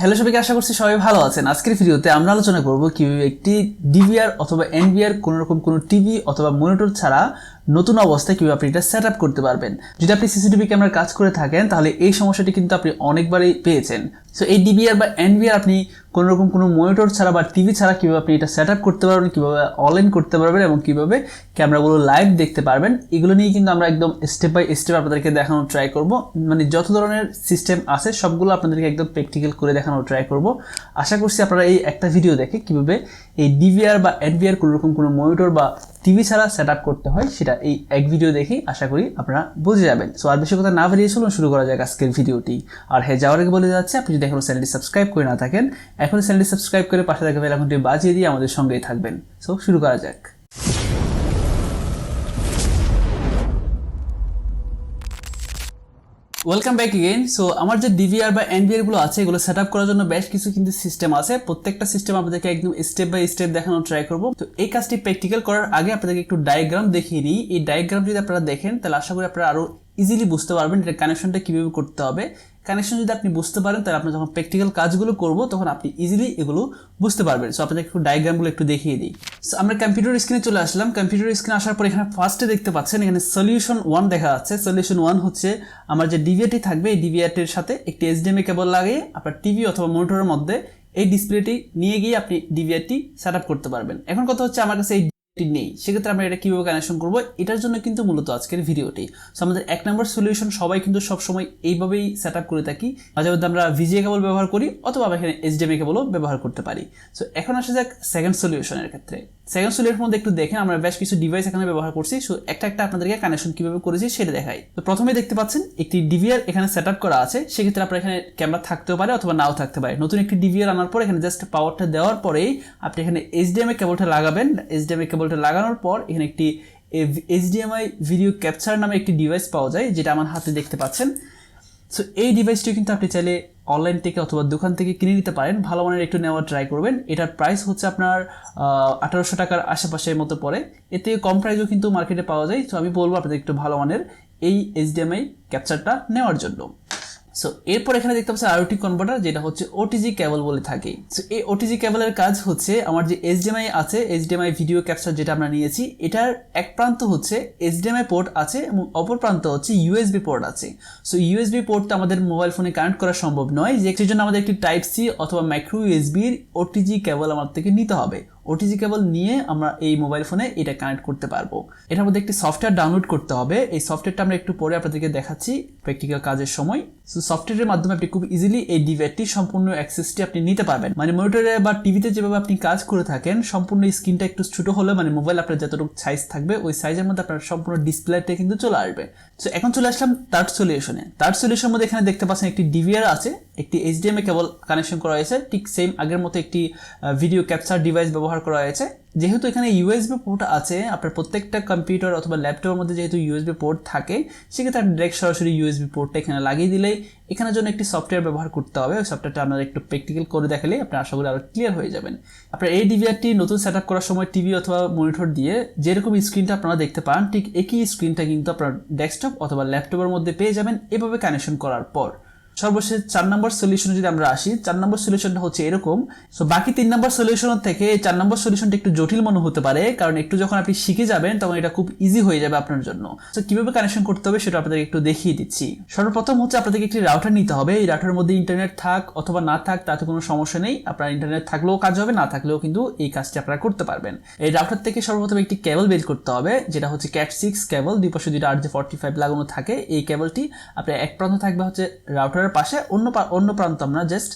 Hello সবাইকে, আশা করছি সবাই ভালো আছেন। আজকের ভিডিওতে আমরা আলোচনা করব কিভাবে একটি ডিভিআর অথবা এনভিআর কোনো টিভি অথবা মনিটর ছাড়া নতুন অবস্থায় কিভাবে আপনি এটা সেট আপ করতে পারবেন। যদি আপনি সিসিটিভি ক্যামেরার কাজ করে থাকেন তাহলে এই সমস্যাটি কিন্তু আপনি অনেকবারই পেয়েছেন। সো এই ডিভিআর বা এনভিআর আপনি কোনো মনিটর ছাড়া বা টিভি ছাড়া কিভাবে আপনি এটা সেট আপ করতে পারবেন, কিভাবে অনলাইন করতে পারবেন এবং কিভাবে ক্যামেরাগুলো লাইভ দেখতে পারবেন, এগুলো নিয়ে কিন্তু আমরা একদম স্টেপ বাই স্টেপ আপনাদেরকে দেখানোর ট্রাই করব। মানে যত ধরনের সিস্টেম আছে সবগুলো আপনাদেরকে একদম প্র্যাকটিক্যাল করে দেখানোর ট্রাই করব। আশা করছি আপনারা এই একটা ভিডিও দেখে কিভাবে এই ডিভিআর বা এনভিআর কোনো মনিটর বা টিভি ছাড়া সেট আপ করতে হয় সেটা এই এক ভিডিও দেখেই আশা করি আপনারা বুঝে যাবেন। সো আর বেশি কথা না বেরিয়ে চলুন শুরু করা যাক আজকের ভিডিওটি। আর হ্যাঁ, যাওয়ার আগে বলে যাচ্ছে, আপনি যদি এখনো চ্যানেলটি সাবস্ক্রাইব করে না থাকেন, এখন চ্যানেলটি সাবস্ক্রাইব করে পাশে থাকা বেল আইকনটি বাজিয়ে দিয়ে আমাদের সঙ্গেই থাকবেন। সো শুরু করা যাক। Welcome back again. সো আমার যে ডিভিআর বা এনভিআর গুলো আছে এগুলো সেট আপ করার জন্য বেশ কিছু কিন্তু সিস্টেম আছে। প্রত্যেকটা সিস্টেম আপনাদেরকে একদম স্টেপ বাই স্টেপ দেখানোর ট্রাই করবো। তো এই কাজটি প্র্যাকটিক্যাল করার আগে আপনাদেরকে একটু ডায়াগ্রাম দেখিয়ে নিই। এই ডায়াগ্রাম যদি আপনারা দেখেন তাহলে আশা করি আপনারা আরো ইজিলি বুঝতে পারবেন এটা কানেকশনটা কিভাবে করতে হবে। কানেকশন যদি আপনি বুঝতে পারেন তাহলে আপনি যখন প্র্যাকটিক্যাল কাজগুলো করবো তখন আপনি ইজিলি এগুলো বুঝতে পারবেন। সো আপনাদের একটু ডায়াগ্রামগুলো একটু দেখিয়ে দিই। সো আমরা কম্পিউটার স্ক্রিনে চলে আসলাম। কম্পিউটার স্ক্রিনে আসার পর এখানে ফার্স্টে দেখতে পাচ্ছেন এখানে সলিউশন 1 দেখা যাচ্ছে। সলিউশন 1 হচ্ছে আমার যে ডিভিআরটি থাকবে, এই ডিভিআরটির সাথে একটি এইচডিএমআই কেবল লাগিয়ে আপনার টিভি অথবা মনিটরের মধ্যে এই ডিসপ্লেটি নিয়ে গিয়ে আপনি ডিভিআরটি সেট আপ করতে পারবেন। এখন কথা হচ্ছে আমার কাছে নেই, সেক্ষেত্রে আমরা এটা কিভাবে কানেকশন করবো, এটার জন্য কিন্তু মূলত আজকের ভিডিওটি। সো আমাদের এক নম্বর সলিউশন সবাই কিন্তু সবসময় এইভাবেই সেট আপ করে থাকি। মাঝে মধ্যে আমরা ভিজিএ কেবল ব্যবহার করি অথবা আমরা এখানে এইচডিএমআই কেবলও ব্যবহার করতে পারি। সো এখন আসা যাক সেকেন্ড সলিউশনের ক্ষেত্রে। সেকেন্ড সলিউশনের মধ্যে একটু দেখেন আমরা বেশ কিছু ডিভাইস এখানে ব্যবহার করছি। সো একটা আপনাদেরকে কানেকশন কিভাবে করেছি সেটা দেখাই। তো প্রথমে দেখতে পাচ্ছেন একটি ডিভিআর এখানে সেট আপ করা আছে। সেক্ষেত্রে আপনার এখানে ক্যামেরা থাকতেও পারে অথবা নাও থাকতে পারে। নতুন একটি ডিভিআর আনার পর এখানে জাস্ট পাওয়ারটা দেওয়ার পরেই আপনি এখানে এইচডিএমআই কেবলটা লাগাবেন। এইচডিএমআই কেবলটা লাগানোর পর এখানে একটি এইচডিএমআই ভিডিও ক্যাপচার নামে একটি ডিভাইস পাওয়া যায়, যেটা আমার হাতে দেখতে পাচ্ছেন। সো এই ডিভাইসটি কিন্তু আপনি চাইলে অনলাইন থেকে অথবা দোকান থেকে কিনে নিতে পারেন। ভালো মানের একটু নেওয়ার ট্রাই করবেন। এটার প্রাইস হচ্ছে আপনার 1800 টাকার আশেপাশের মতো পড়ে। এতে কম প্রাইসও কিন্তু মার্কেটে পাওয়া যায়। তো আমি বলবো আপনাদের একটু ভালো মানের এই এইচডিএমআই ক্যাপচারটা নেওয়ার জন্য। সো এরপর এখানে দেখতে পাচ্ছি আরওটি কনভার্টার, যেটা হচ্ছে ওটিজি কেবল বলে থাকে। সো এই ওটিজি কেবলের কাজ হচ্ছে আমার যে এইচডিএমআই আছে, এইচডিএমআই ভিডিও ক্যাপচার যেটা আমরা নিয়েছি, এটার এক প্রান্ত হচ্ছে এইচডিএমআই পোর্ট আছে এবং অপর প্রান্ত হচ্ছে ইউএসবি পোর্ট আছে। সো ইউএসবি পোর্টটা আমাদের মোবাইল ফোনে কানেক্ট করা সম্ভব নয়, সেই জন্য আমাদের একটি টাইপ সি অথবা মাইক্রো ইউএসবির ওটিজি কেবল আমাদের থেকে নিতে হবে। ওটিজি কেবল নিয়ে আমরা এই মোবাইল ফোনে এটা কানেক্ট করতে পারবো। এটার মধ্যে একটি সফটওয়্যার ডাউনলোড করতে হবে। এই সফটওয়্যারটা আমরা একটু পরে আপনাদেরকে দেখাচ্ছি প্র্যাকটিক্যাল কাজের সময়। সো সফটওয়্যারের মাধ্যমে আপনি খুব ইজিলি এই ডিভাইসটির সম্পূর্ণ অ্যাক্সেসটি আপনি নিতে পারবেন। মানে মনিটরে বা টিভিতে যেভাবে আপনি কাজ করে থাকেন, সম্পূর্ণ স্ক্রিনটা একটু ছোট হলে মানে মোবাইল আপনার যতটুকু সাইজ থাকবে ওই সাইজের মধ্যে আপনার সম্পূর্ণ ডিসপ্লেটা কিন্তু চলে আসবে। সো এখন চলে আসলাম থার্ড সলিউশনে। থার্ড সলিউশনের মধ্যে এখানে দেখতে পাচ্ছেন একটি ডিভিআর আছে, একটি এইচডিএমআই কেবল কানেকশন করা হয়েছে, ঠিক সেম আগের মতো একটি ভিডিও ক্যাপচার ডিভাইস ব্যবহার করা হয়েছে। যেহেতু এখানে ইউএসবি পোর্ট আছে, আপনার প্রত্যেকটা কম্পিউটার অথবা ল্যাপটপের মধ্যে যেহেতু ইউএসবি পোর্ট থাকে, সেক্ষেত্রে আপনি ডাইরেক্ট সরাসরি ইউএসবি পোর্টটা এখানে লাগিয়ে দিলেই এখানের জন্য একটি সফটওয়্যার ব্যবহার করতে হবে। ওই সফটওয়্যারটা আপনারা একটু প্র্যাকটিক্যাল করে দেখালে আপনার আশা করি আরও ক্লিয়ার হয়ে যাবেন। আপনার এই ডিভিআরটি নতুন সেট আপ করার সময় টিভি অথবা মনিটর দিয়ে যেরকম স্ক্রিনটা আপনারা দেখতে পান, ঠিক একই স্ক্রিনটা কিন্তু আপনার ডেস্কটপ অথবা ল্যাপটপের মধ্যে পেয়ে যাবেন এভাবে কানেকশন করার পর। সর্বশেষ 4 নম্বর সলিউশনে যদি আমরা আসি, 4 নম্বর সলিউশনটা হচ্ছে এরকম। সো বাকি 3 নম্বর সলিউশনের থেকে 4 নম্বর সলিউশনটা একটু জটিল মনে হতে পারে, কারণ একটু যখন আপনি শিখে যাবেন তখন এটা খুব ইজি হয়ে যাবে আপনার জন্য। সো কিভাবে কানেকশন করতে হবে সেটা আপনাদের একটু দেখিয়ে দিচ্ছি। সর্বপ্রথম হচ্ছে আপনাদেরকে একটি রাউটার নিতে হবে। এই রাউটারের মধ্যে ইন্টারনেট থাক অথবা না থাক তাতে কোনো সমস্যা নেই। আপনার ইন্টারনেট থাকলেও কাজ হবে, না থাকলেও কিন্তু এই কাজটি আপনারা করতে পারবেন। এই রাউটার থেকে সর্বপ্রথম একটি কেবল বের করতে হবে, যেটা হচ্ছে ক্যাট 6 কেবল। দুই পাশে দুইটা RJ45 লাগানো থাকে। এই কেবলটি আপনার এক প্রান্ত থাকবে হচ্ছে রাউটারের পাশে, অন্য প্রান্ত আমরা জাস্ট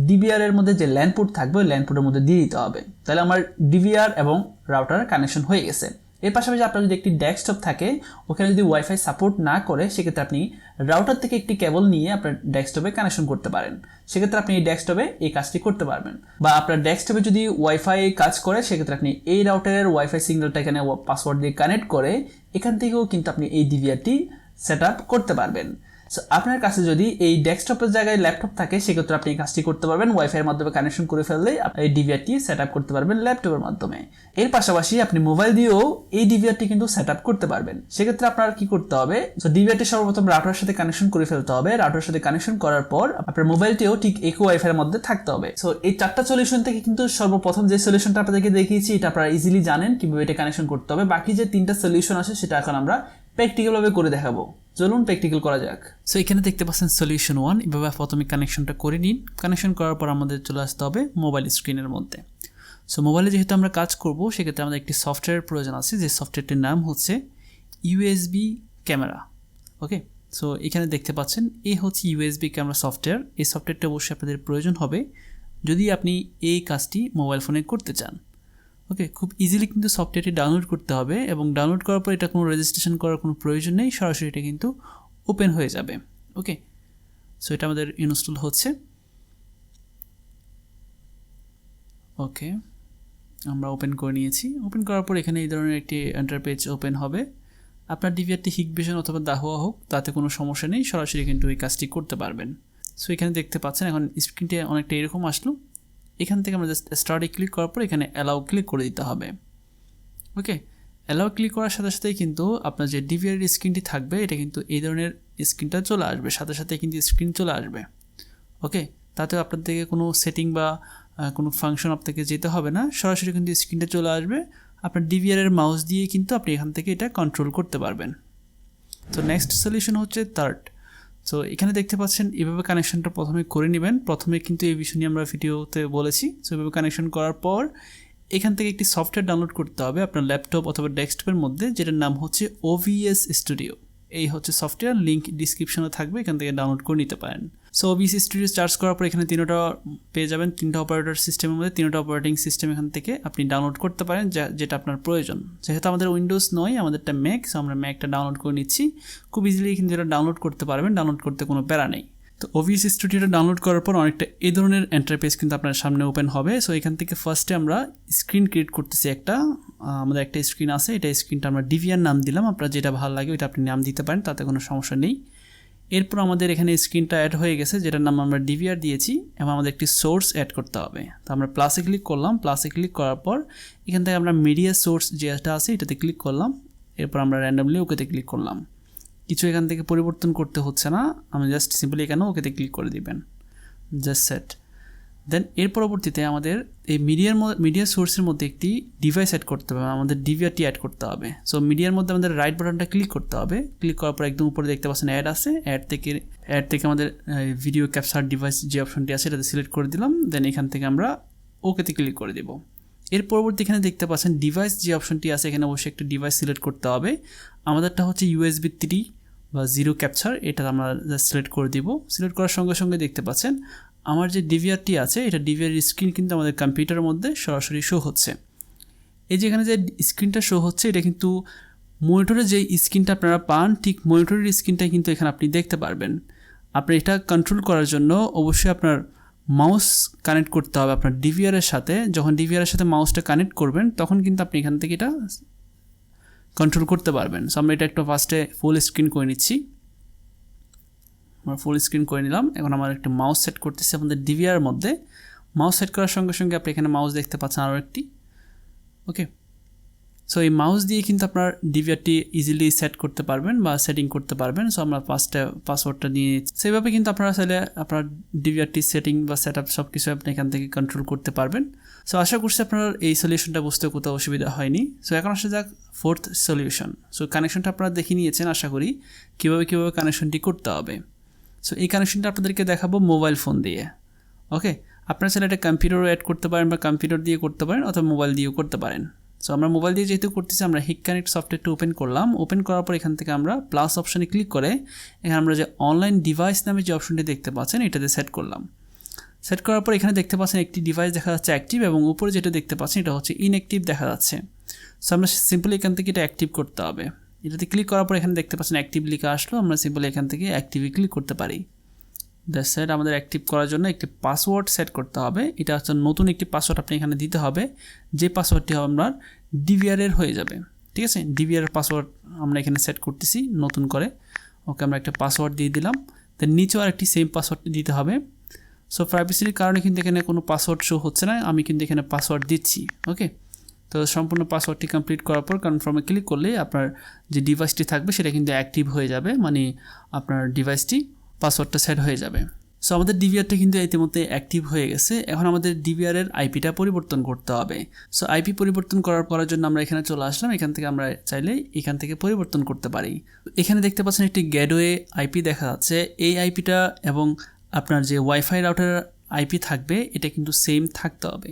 ডিভিআর এর মধ্যে যে ল্যান পোর্ট থাকবে ওই ল্যান পোর্টের মধ্যে দিয়ে দিতে হবে। তাহলে আমার ডিভিআর এবং রাউটারের কানেকশন হয়ে গেছে। এর পাশাপাশি আপনার যদি একটি ডেস্কটপ থাকে, ওখানে যদি ওয়াইফাই সাপোর্ট না করে, সেক্ষেত্রে আপনি রাউটার থেকে একটি কেবল নিয়ে আপনার ডেস্কটপে কানেকশন করতে পারেন। সেক্ষেত্রে আপনি এই ডেস্কটপে এই কাজটি করতে পারবেন। বা আপনার ডেস্কটপে যদি ওয়াইফাই কাজ করে, সেক্ষেত্রে আপনি এই রাউটারের ওয়াইফাই সিগন্যালটা এখানে পাসওয়ার্ড দিয়ে কানেক্ট করে এখান থেকেও কিন্তু আপনি এই ডিভিআরটি সেট আপ করতে পারবেন। সো আপনার কাছে যদি এই ডেস্কটপের জায়গায় ল্যাপটপ থাকে সেক্ষেত্রে আপনি এই কাজটি করতে পারবেন, ওয়াইফাই এর মাধ্যমে কানেকশন করে ফেললেই এই ডিভিআরটি সেট আপ করতে পারবেন ল্যাপটপের মাধ্যমে। এর পাশাপাশি আপনি মোবাইল দিয়েও এই ডিভিআরটি কিন্তু সেট আপ করতে পারবেন। সেক্ষেত্রে আপনার কি করতে হবে, সো ডিভিআরটি সর্বপ্রথম রাউটারের সাথে কানেকশন করে ফেলতে হবে। রাউটারের সাথে কানেকশন করার পর আপনার মোবাইলটিও ঠিক একই ওয়াইফাই এর মধ্যে থাকতে হবে। সো এই চারটা সলিউশন থেকে কিন্তু সর্বপ্রথম যে সলিউশনটা আপনাদেরকে দেখিয়েছি এটা আপনারা ইজিলি জানেন কিভাবে এটা কানেকশন করতে হবে। বাকি যে তিনটা সলিউশন আছে সেটা এখন আমরা প্র্যাকটিক্যাল ভাবে করে দেখাবো। চলুন প্র্যাকটিক্যাল করা যাক। সো এখানে দেখতে পাচ্ছেন সলিউশন 1, এভাবে প্রথমে কানেকশনটা করে নিন। কানেকশন করার পর আমাদের চলে আসতে হবে মোবাইল স্ক্রিনের মধ্যে। সো মোবাইলে যেহেতু আমরা কাজ করব সেক্ষেত্রে আমাদের একটি সফটওয়্যারের প্রয়োজন আছে, যে সফটওয়্যারটির নাম হচ্ছে ইউএসবি ক্যামেরা। ওকে, সো এখানে দেখতে পাচ্ছেন এই হচ্ছে ইউএসবি ক্যামেরা সফটওয়্যার। এই সফটওয়্যারটা অবশ্যই আপনাদের প্রয়োজন হবে যদি আপনি এই কাজটি মোবাইল ফোনে করতে চান। ওকে, খুব ইজিলি কিন্তু সফটওয়্যারটি ডাউনলোড করতে হবে এবং ডাউনলোড করার পর এটা কোনো রেজিস্ট্রেশন করার কোনো প্রয়োজন নেই, সরাসরি এটা কিন্তু ওপেন হয়ে যাবে। ওকে, সো এটা আমাদের ইনস্টল হচ্ছে। ওকে, আমরা ওপেন করে নিয়েছি। ওপেন করার পর এখানে এই ধরনের একটি ইন্টারপেজ ওপেন হবে। আপনার ডিভিআরটি হিগভিশন অথবা দাহুয়া হোক তাতে কোনো সমস্যা নেই, সরাসরি কিন্তু এই কাজটি করতে পারবেন। সো এখানে দেখতে পাচ্ছেন এখন স্ক্রিনটি অনেকটা এরকম আসলো। এখান থেকে আমরা জাস্ট স্টার্টে ক্লিক করার পর এখানে অ্যালাউ ক্লিক করে দিতে হবে। ওকে, অ্যালাউ ক্লিক করার সাথে সাথেই কিন্তু আপনার যে ডিভিআর স্ক্রিনটি থাকবে এটা কিন্তু এই ধরনের স্ক্রিনটা চলে আসবে, সাথে সাথে কিন্তু স্ক্রিন চলে আসবে। ওকে, তাতেও আপনার থেকে কোনো সেটিং বা কোনো ফাংশন আপনাকে যেতে হবে না, সরাসরি কিন্তু স্ক্রিনটা চলে আসবে। আপনার ডিভিআরের মাউস দিয়ে কিন্তু আপনি এখান থেকে এটা কন্ট্রোল করতে পারবেন। তো নেক্সট সলিউশন হচ্ছে থার্ড। সো এখানে দেখতে পাচ্ছেন এভাবে কানেকশনটা প্রথমে করে নেবেন। প্রথমে কিন্তু এই বিষয় নিয়ে আমরা ভিডিওতে বলেছি। সো এভাবে কানেকশন করার পর এখান থেকে একটি সফটওয়্যার ডাউনলোড করতে হবে আপনার ল্যাপটপ অথবা ডেস্কটপের মধ্যে, যেটার নাম হচ্ছে OBS স্টুডিও। এই হচ্ছে সফটওয়্যার, লিঙ্ক ডিসক্রিপশনে থাকবে, এখান থেকে ডাউনলোড করে নিতে পারেন। সো OBS স্টুডিও চার্জ করার পর এখানে তিনটা পেয়ে যাবেন, তিনটা অপারেটর সিস্টেমের মধ্যে তিনটা অপারেটিং সিস্টেম এখান থেকে আপনি ডাউনলোড করতে পারেন যেটা আপনার প্রয়োজন। যেহেতু আমাদের উইন্ডোজ নয়, আমাদেরটা ম্যাক, সো আমরা ম্যাকটা ডাউনলোড করে নিচ্ছি। খুব ইজিলি কিন্তু এটা ডাউনলোড করতে পারবেন, ডাউনলোড করতে কোনো প্যারা নেই। তো OBS স্টুডিওটা ডাউনলোড করার পর অনেকটা এই ধরনের ইন্টারফেস কিন্তু আপনার সামনে ওপেন হবে। সো এখান থেকে ফার্স্টে আমরা স্ক্রিন ক্রিয়েট করতেছি একটা, আমাদের একটা স্ক্রিন আছে, এটা স্ক্রিনটা আমরা ডিভিআর নাম দিলাম। আপনার যেটা ভালো লাগে ওইটা আপনি নাম দিতে পারেন, তাতে কোনো সমস্যা নেই। এরপর আমাদের এখানে স্ক্রিনটা অ্যাড হয়ে গেছে, যেটার নাম আমরা ডিভিআর দিয়েছি, এবং আমাদের একটি সোর্স অ্যাড করতে হবে। তো আমরা প্লাসে ক্লিক করলাম। প্লাসে ক্লিক করার পর এখান থেকে আমরা মিডিয়া সোর্স যেটা আছে এটাতে ক্লিক করলাম। এরপর আমরা র্যান্ডমলি ওকেতে ক্লিক করলাম। কিছু এখান থেকে পরিবর্তন করতে হচ্ছে না, আমি জাস্ট সিম্পলি এখানে ওকেতে ক্লিক করে দিবেন, জাস্ট সেট। দেন এর পরবর্তীতে আমাদের এই মিডিয়া সোর্সের মধ্যে একটি ডিভাইস অ্যাড করতে হবে, আমাদের ডিভিআরটি অ্যাড করতে হবে। সো মিডিয়ার মধ্যে আমাদের রাইট বাটনটা ক্লিক করতে হবে। ক্লিক করার পর একদম উপরে দেখতে পাচ্ছেন অ্যাড আছে, অ্যাড থেকে আমাদের ভিডিও ক্যাপচার ডিভাইস যে অপশনটি আছে এটাতে সিলেক্ট করে দিলাম। দেন এখান থেকে আমরা ওকেতে ক্লিক করে দেব। এর পরবর্তী এখানে দেখতে পাচ্ছেন ডিভাইস যে অপশনটি আছে, এখানে অবশ্যই একটা ডিভাইস সিলেক্ট করতে হবে। আমাদেরটা হচ্ছে USB 3 বা 0 ক্যাপচার, এটা আমরা সিলেক্ট করে দিব। সিলেক্ট করার সঙ্গে সঙ্গে দেখতে পাচ্ছেন আমার যে ডিভিআরটি আছে এটা ডিভিআর স্ক্রিন কিন্তু আমাদের কম্পিউটারের মধ্যে সরাসরি শো হচ্ছে। এই যে এখানে যে স্ক্রিনটা শো হচ্ছে এটা কিন্তু মনিটরের যে স্ক্রিনটা আপনারা পান, ঠিক মনিটরের স্ক্রিনটাই কিন্তু এখানে আপনি দেখতে পারবেন। আপনার এটা কন্ট্রোল করার জন্য অবশ্যই আপনার মাউস কানেক্ট করতে হবে আপনার ডিভিআরের সাথে। যখন ডিভিআরের সাথে মাউসটা কানেক্ট করবেন তখন কিন্তু আপনি এখান থেকে এটা কন্ট্রোল করতে পারবেন। সো আমরা এটা একটু ফার্স্টে ফুল স্ক্রিন করে নিচ্ছি। আমরা ফুল স্ক্রিন করে নিলাম। এখন আমার একটা মাউস সেট করতেছি আমাদের ডিভিআর মধ্যে। মাউস সেট করার সঙ্গে সঙ্গে আপনি এখানে মাউস দেখতে পাচ্ছেন আরও একটি। ওকে, সো এই মাউস দিয়ে কিন্তু আপনার ডিভিআরটি ইজিলি সেট করতে পারবেন বা সেটিং করতে পারবেন। সো আমরা পাসওয়ার্ডটা নিয়ে সেইভাবে কিন্তু আপনারা চাইলে আপনার ডিভিআরটি সেটিং বা সেট আপ সব কিছু আপনি এখান থেকে কন্ট্রোল করতে পারবেন। সো আশা করছি আপনার এই সলিউশনটা বুঝতে কোথাও অসুবিধা হয়নি। সো এখন আসা যাক ফোর্থ সলিউশন। সো কানেকশনটা আপনারা দেখে নিয়েছেন আশা করি কীভাবে কানেকশনটি করতে হবে। সো এই কানেকশনটা আপনাদেরকে দেখাবো মোবাইল ফোন দিয়ে। ওকে, আপনারা চাইলে এটা কম্পিউটারও অ্যাড করতে পারেন বা কম্পিউটার দিয়ে করতে পারেন অথবা মোবাইল দিয়েও করতে পারেন। সো আমরা মোবাইল দিয়ে যেহেতু করতেছি আমরা হিক কানেক্ট সফটওয়্যারটা ওপেন করলাম। ওপেন করার পর এখান থেকে আমরা প্লাস অপশানে ক্লিক করে এখানে আমরা যে অনলাইন ডিভাইস নামে যে অপশনটি দেখতে পাচ্ছেন এটাতে সেট করলাম। সেট করার পর এখানে দেখতে পাচ্ছেন একটি ডিভাইস দেখা যাচ্ছে অ্যাক্টিভ, এবং উপরে যেটা দেখতে পাচ্ছেন এটা হচ্ছে ইনঅ্যাক্টিভ দেখা যাচ্ছে। সো আমরা সিম্পলি এখান থেকে এটা অ্যাক্টিভ করতে হবে। এটাতে ক্লিক করার পর এখানে দেখতে পাচ্ছেন অ্যাক্টিভ লেখা আসলো, আমরা সিম্পলি এখান থেকে অ্যাক্টিভে ক্লিক করতে পারি। That's it. আমাদের অ্যাক্টিভ করার জন্য একটি পাসওয়ার্ড সেট করতে হবে। এটা হচ্ছে নতুন একটি পাসওয়ার্ড আপনি এখানে দিতে হবে, যে পাসওয়ার্ডটি আপনার ডিভিআরের হয়ে যাবে। ঠিক আছে, ডিভিআর পাসওয়ার্ড আমরা এখানে সেট করতেছি নতুন করে। ওকে আমরা একটা পাসওয়ার্ড দিয়ে দিলাম, দেন নিচেও আরেকটি সেম পাসওয়ার্ড দিতে হবে। সো প্রাইভেসির কারণে কিন্তু এখানে কোনো পাসওয়ার্ড শো হচ্ছে না, আমি কিন্তু এখানে পাসওয়ার্ড দিচ্ছি। ওকে, তো সম্পূর্ণ পাসওয়ার্ডটি কমপ্লিট করার পর কনফার্মে ক্লিক করলে আপনার যে ডিভাইসটি থাকবে সেটা কিন্তু অ্যাক্টিভ হয়ে যাবে, মানে আপনার ডিভাইসটি পাসওয়ার্ডটা সেট হয়ে যাবে। সো আমাদের ডিভিআরটা কিন্তু ইতিমধ্যে অ্যাক্টিভ হয়ে গেছে। এখন আমাদের ডিভিআরের আইপিটা পরিবর্তন করতে হবে। সো আইপি পরিবর্তন করার জন্য আমরা এখানে চলে আসলাম। এখান থেকে আমরা চাইলে এখান থেকে পরিবর্তন করতে পারি। এখানে দেখতে পাচ্ছেন একটি গেটওয়ে আইপি দেখা যাচ্ছে। এই আইপিটা এবং আপনার যে ওয়াইফাই রাউটার আইপি থাকবে এটা কিন্তু সেম থাকতে হবে,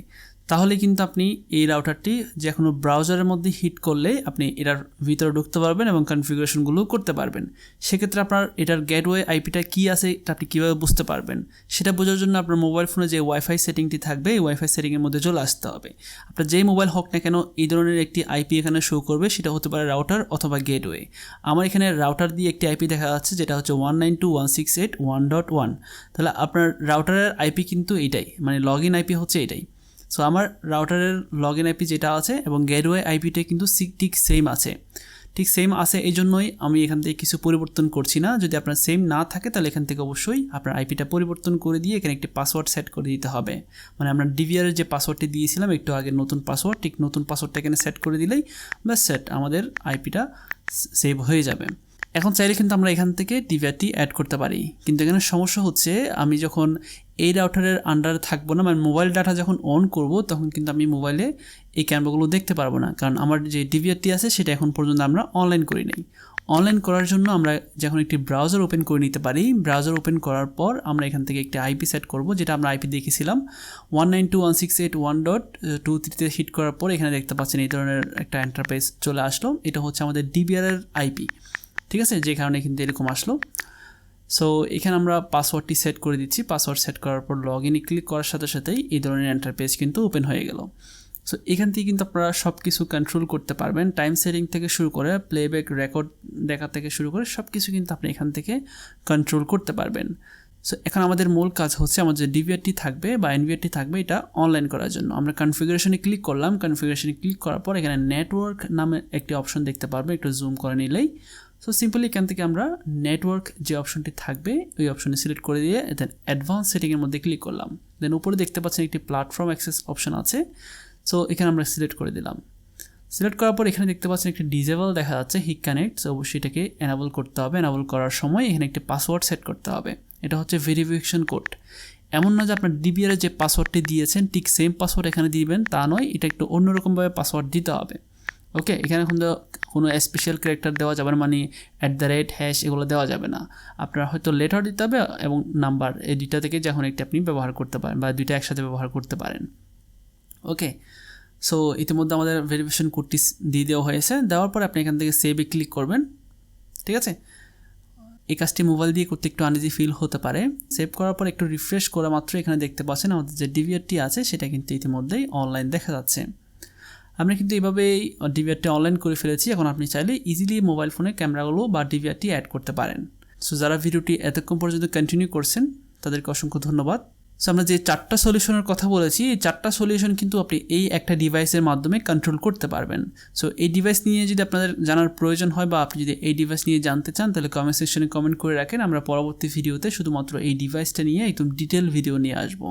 তাহলে কিন্তু আপনি এই রাউটারটি যে কোনো ব্রাউজারের মধ্যে হিট করলে আপনি এটার ভিতরে ঢুকতে পারবেন এবং কনফিগারেশনগুলো করতে পারবেন। সেক্ষেত্রে আপনার এটার গেটওয়ে আইপিটা কী আছে এটা আপনি কীভাবে বুঝতে পারবেন, সেটা বোঝার জন্য আপনার মোবাইল ফোনে যে ওয়াইফাই সেটিংটি থাকবে এই ওয়াইফাই সেটিংয়ের মধ্যে চলে আসতে হবে। আপনার যেই মোবাইল হোক না কেন এই ধরনের একটি আইপি এখানে শো করবে, সেটা হতে পারে রাউটার অথবা গেটওয়ে। আমার এখানে রাউটার দিয়ে একটি আইপি দেখা যাচ্ছে যেটা হচ্ছে 192.168.1.1। তাহলে আপনার রাউটারের আইপি কিন্তু এটাই, মানে লগ ইন আইপি হচ্ছে এটাই। সো আমার রাউটারের লগ ইন আইপি যেটা আছে এবং গেটওয়ে আইপিটা কিন্তু ঠিক সেম আছে, এই জন্যই আমি এখান থেকে কিছু পরিবর্তন করছি না। যদি আপনার সেম না থাকে তাহলে এখান থেকে অবশ্যই আপনার আইপিটা পরিবর্তন করে দিয়ে এখানে একটি পাসওয়ার্ড সেট করে দিতে হবে। মানে আমরা ডিভিআরের যে পাসওয়ার্ডটি দিয়েছিলাম একটু আগে, নতুন পাসওয়ার্ড, ঠিক নতুন পাসওয়ার্ডটা এখানে সেট করে দিলেই ব্যাস সেট, আমাদের আইপিটা সেভ হয়ে যাবে। এখন চাইলে কিন্তু আমরা এখান থেকে ডিভিআরটি অ্যাড করতে পারি, কিন্তু এখানে সমস্যা হচ্ছে আমি যখন এই রাউটারের আন্ডারে থাকবো না, মানে মোবাইল ডাটা যখন অন করব তখন কিন্তু আমি মোবাইলে এই ক্যামেরাগুলো দেখতে পারবো না, কারণ আমার যে ডিভিআরটি আছে সেটা এখন পর্যন্ত আমরা অনলাইন করি নাই। অনলাইন করার জন্য আমরা যখন একটি ব্রাউজার ওপেন করে নিতে পারি, ব্রাউজার ওপেন করার পর আমরা এখান থেকে একটি আইপি সেট করব, যেটা আমরা আইপি দেখেছিলাম 192.168.1.23 হিট করার পর এখানে দেখতে পাচ্ছেন এই ধরনের একটা ইন্টারফেস চলে আসলো। এটা হচ্ছে আমাদের ডিভিআরের আইপি, ঠিক আছে, যে কারণে কিন্তু এরকম আসলো। সো এখানে আমরা পাসওয়ার্ডটি সেট করে দিচ্ছি। পাসওয়ার্ড সেট করার পর লগ ইনে ক্লিক করার সাথে সাথেই এই ধরনের ইন্টারফেস কিন্তু ওপেন হয়ে গেল। সো এখান থেকে কিন্তু আপনারা সব কিছু কন্ট্রোল করতে পারবেন, টাইম সেটিং থেকে শুরু করে প্লেব্যাক রেকর্ড দেখা থেকে শুরু করে সব কিছু কিন্তু আপনি এখান থেকে কন্ট্রোল করতে পারবেন। সো এখন আমাদের মূল কাজ হচ্ছে আমার যে ডিভিআরটি থাকবে বা এনভিআরটি থাকবে এটা অনলাইন করার জন্য আমরা কনফিগারেশনে ক্লিক করলাম। কনফিগারেশনে ক্লিক করার পর এখানে নেটওয়ার্ক নামে একটি অপশন দেখতে পারবেন, একটু জুম করে নিলেই। সো সিম্পলি এখান থেকে আমরা নেটওয়ার্ক যে অপশনটি থাকবে ওই অপশনে সিলেক্ট করে দিয়ে দেন অ্যাডভান্স সেটিংয়ের মধ্যে ক্লিক করলাম। দেন উপরে দেখতে পাচ্ছেন একটি প্ল্যাটফর্ম অ্যাক্সেস অপশন আছে, সো এখানে আমরা সিলেক্ট করে দিলাম। সিলেক্ট করার পর এখানে দেখতে পাচ্ছেন একটি ডিজেবল দেখা যাচ্ছে হিক কানেক্ট, সো অবশ্যই এটাকে এনাবল করতে হবে। এনাবল করার সময় এখানে একটি পাসওয়ার্ড সেট করতে হবে, এটা হচ্ছে ভেরিফিকেশন কোড। এমন না যে আপনার ডিবিআর যে পাসওয়ার্ডটি দিয়েছেন ঠিক সেম পাসওয়ার্ড এখানে দিবেন তা নয়, এটা একটু অন্যরকমভাবে পাসওয়ার্ড দিতে হবে। ওকে, এখানে কোনো স্পেশাল ক্যারেক্টার দেওয়া যাবে না, মানে @ এগুলো দেওয়া যাবে না। আপনার হয়তো লেটার দিতে হবে এবং নাম্বার, এই দুইটা থেকে যখন একটি আপনি ব্যবহার করতে পারেন বা দুইটা একসাথে ব্যবহার করতে পারেন। ওকে, সো ইতিমধ্যে আমাদের ভেরিফিকেশন কোডটি দিয়ে দেওয়া হয়েছে। দেওয়ার পর আপনি এখান থেকে সেভে ক্লিক করবেন, ঠিক আছে। এই কাজটি মোবাইল দিয়ে করতে একটু আনইজি ফিল হতে পারে। সেভ করার পর একটু রিফ্রেশ করা মাত্র এখানে দেখতে পাচ্ছেন আমাদের যে ডিভিআরটি আছে সেটা কিন্তু ইতিমধ্যেই অনলাইন দেখা যাচ্ছে। আমরা কিন্তু এইভাবেই ডিভিআরটি অনলাইন করে ফেলেছি। এখন আপনি চাইলে ইজিলি মোবাইল ফোনে ক্যামেরাগুলো বা ডিভিআরটি অ্যাড করতে পারেন। সো যারা ভিডিওটি এতক্ষণ পর্যন্ত কন্টিনিউ করছেন তাদেরকে অসংখ্য ধন্যবাদ। সো আমরা যে 4টা সলিউশনের কথা বলেছি, এই 4টা সলিউশন কিন্তু আপনি এই একটা ডিভাইসের মাধ্যমে কন্ট্রোল করতে পারবেন। সো এই ডিভাইস নিয়ে যদি আপনাদের জানার প্রয়োজন হয় বা আপনি যদি এই ডিভাইস নিয়ে জানতে চান তাহলে কমেন্ট সেকশনে কমেন্ট করে রাখেন। আমরা পরবর্তী ভিডিওতে শুধুমাত্র এই ডিভাইসটা নিয়ে একদম ডিটেল ভিডিও নিয়ে আসবো।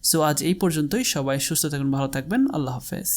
সো আজ এই পর্যন্তই, সবাই সুস্থ থাকুন, ভালো থাকবেন, আল্লাহ হাফেজ।